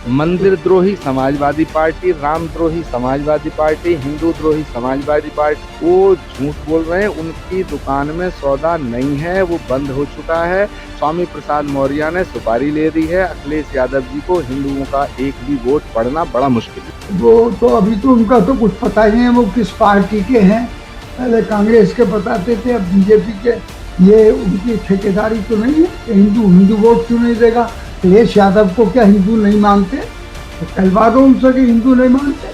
मंदिर द्रोही समाजवादी पार्टी, राम द्रोही समाजवादी पार्टी, हिंदू द्रोही समाजवादी पार्टी, वो झूठ बोल रहे हैं। उनकी दुकान में सौदा नहीं है, वो बंद हो चुका है। स्वामी प्रसाद मौर्य ने सुपारी ले दी है। अखिलेश यादव जी को हिंदुओं का एक भी वोट पड़ना बड़ा मुश्किल है। वो तो अभी तो उनका तो कुछ पता ही नहीं, वो किस पार्टी के हैं। पहले कांग्रेस के बताते थे, अब बीजेपी के। ये उनकी ठेकेदारी तो नहीं है कि हिंदू वोट क्यों नहीं देगा। अखिलेश यादव को क्या हिंदू नहीं मानते? तो कहलवा दो उनसे कि हिंदू नहीं मानते।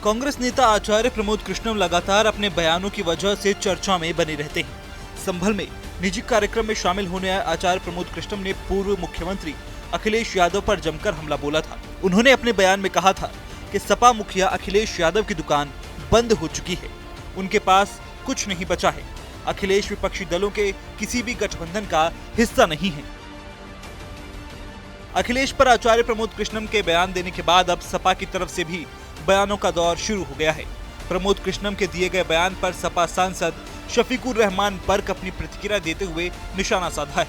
कांग्रेस नेता आचार्य प्रमोद कृष्णम लगातार अपने बयानों की वजह से चर्चा में बने रहते हैं। संभल में निजी कार्यक्रम में शामिल होने आए आचार्य प्रमोद कृष्णम ने पूर्व मुख्यमंत्री अखिलेश यादव पर जमकर हमला बोला था। उन्होंने अपने बयान में कहा था कि सपा मुखिया अखिलेश यादव की दुकान बंद हो चुकी है, उनके पास कुछ नहीं बचा है। अखिलेश विपक्षी दलों के किसी भी गठबंधन का हिस्सा नहीं है। अखिलेश पर आचार्य प्रमोद कृष्णम के बयान देने के बाद अब सपा की तरफ से भी बयानों का दौर शुरू हो गया है। प्रमोद कृष्णम के दिए गए बयान पर सपा सांसद शफीकुर रहमान बर्क अपनी प्रतिक्रिया देते हुए निशाना साधा है।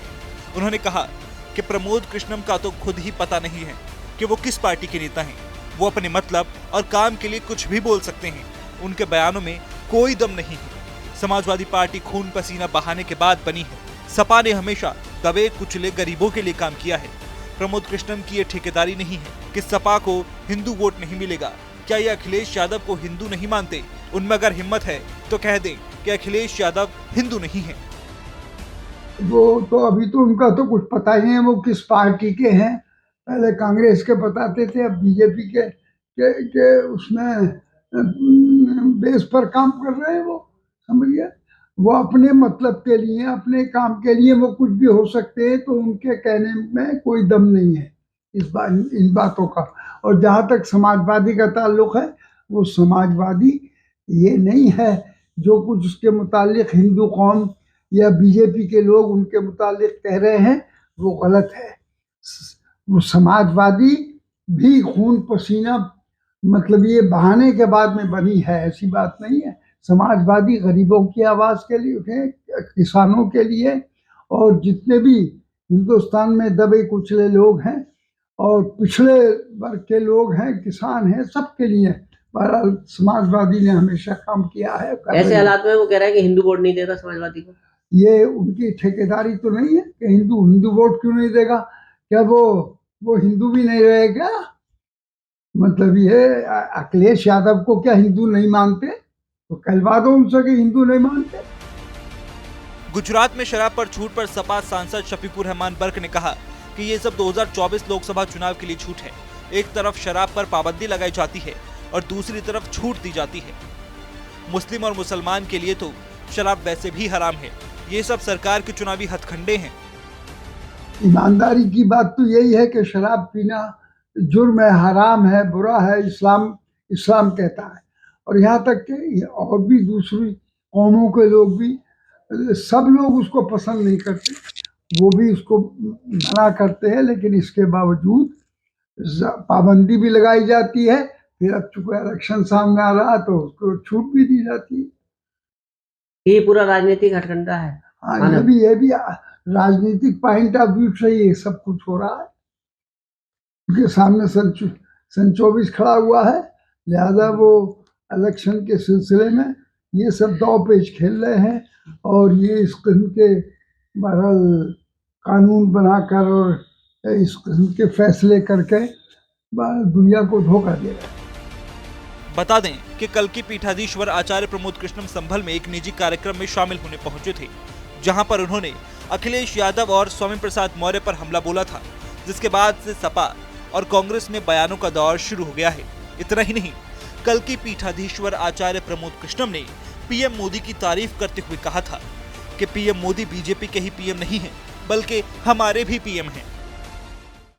उन्होंने कहा कि प्रमोद कृष्णम का तो खुद ही पता नहीं है कि वो किस पार्टी के नेता हैं। वो अपने मतलब और काम के लिए कुछ भी बोल सकते हैं। उनके बयानों में कोई दम नहीं है। समाजवादी पार्टी खून पसीना बहाने के बाद बनी है। सपा ने हमेशा दबे कुचले गरीबों के लिए काम किया है। प्रमोद कृष्णम की ये ठेकेदारी नहीं है कि सपा को हिंदू वोट नहीं मिलेगा। क्या ये अखिलेश यादव को हिंदू नहीं मानते? उनमें अगर हिम्मत है तो कह दें कि अखिलेश यादव हिंदू नहीं है। वो तो अभी तो उनका तो कुछ पता ही नहीं, वो किस पार्टी के हैं। पहले कांग्रेस के बताते थे, अब बीजेपी के उसमें बेस पर काम कर रहे हैं। वो समझिए, वो अपने मतलब के लिए, अपने काम के लिए वो कुछ भी हो सकते हैं। तो उनके कहने में कोई दम नहीं है इन बातों का। और जहाँ तक समाजवादी का ताल्लुक है, वो समाजवादी ये नहीं है जो कुछ उसके मुतालिक हिंदू कौम या बीजेपी के लोग उनके मुतालिक कह रहे हैं, वो गलत है। वो समाजवादी भी खून पसीना मतलब ये बहाने के बाद में बनी है, ऐसी बात नहीं है। समाजवादी गरीबों की आवाज के लिए, किसानों के लिए, और जितने भी हिंदुस्तान में दबे कुचले लोग हैं और पिछड़े वर्ग के लोग हैं, किसान हैं, सबके लिए बहरहाल समाजवादी ने हमेशा काम किया है। ऐसे हालात में वो कह रहा है कि हिंदू वोट नहीं देगा समाजवादी को। ये उनकी ठेकेदारी तो नहीं है कि हिंदू वोट क्यों नहीं देगा। क्या वो हिंदू भी नहीं रहेगा? मतलब ये अखिलेश यादव को क्या हिंदू नहीं मानते? तो कहलवा दो उनसे कि हिंदू नहीं मानते। गुजरात में शराब पर छूट पर सपा सांसद शफीकुर रहमान बर्क ने कहा कि ये सब 2024 लोकसभा चुनाव के लिए छूट है। एक तरफ शराब पर पाबंदी लगाई जाती है और दूसरी तरफ छूट दी जाती है। मुस्लिम और मुसलमान के लिए तो शराब वैसे भी हराम है। ये सब सरकार के चुनावी हथकंडे हैं। ईमानदारी की बात तो यही है कि शराब पीना जुर्म है, हराम है, बुरा है। इस्लाम कहता है। और यहाँ तक कि और भी दूसरी कौमों के लोग भी, सब लोग उसको पसंद नहीं करते, वो भी उसको मना करते हैं। लेकिन इसके बावजूद पाबंदी भी लगाई जाती है। फिर अब चूंकि इलेक्शन सामने आ रहा तो उसको छूट भी दी जाती है। ये पूरा राजनीतिक हथकंडा है। हाँ, ये भी राजनीतिक पॉइंट ऑफ व्यू से ये सब कुछ हो रहा है। उनके सामने सन 24 खड़ा हुआ है, लिहाजा वो इलेक्शन के सिलसिले में ये सब दाव पेच खेल रहे हैं। और ये इस किस्म के बहरहाल कानून बनाकर और इस किस्म के फैसले करके दुनिया को धोखा दे रहे हैं। बता दें कि कल की पीठाधीश्वर आचार्य प्रमोद कृष्णम संभल में एक निजी कार्यक्रम में शामिल होने पहुंचे थे, जहां पर उन्होंने अखिलेश यादव और स्वामी प्रसाद मौर्य पर हमला बोला था, जिसके बाद से सपा और कांग्रेस में बयानों का दौर शुरू हो गया है। इतना ही नहीं, कल की पीठाधीश्वर आचार्य प्रमोद कृष्णम ने पीएम मोदी की तारीफ करते हुए कहा था कि पीएम मोदी बीजेपी के ही पीएम नहीं है, बल्कि हमारे भी पीएम हैं।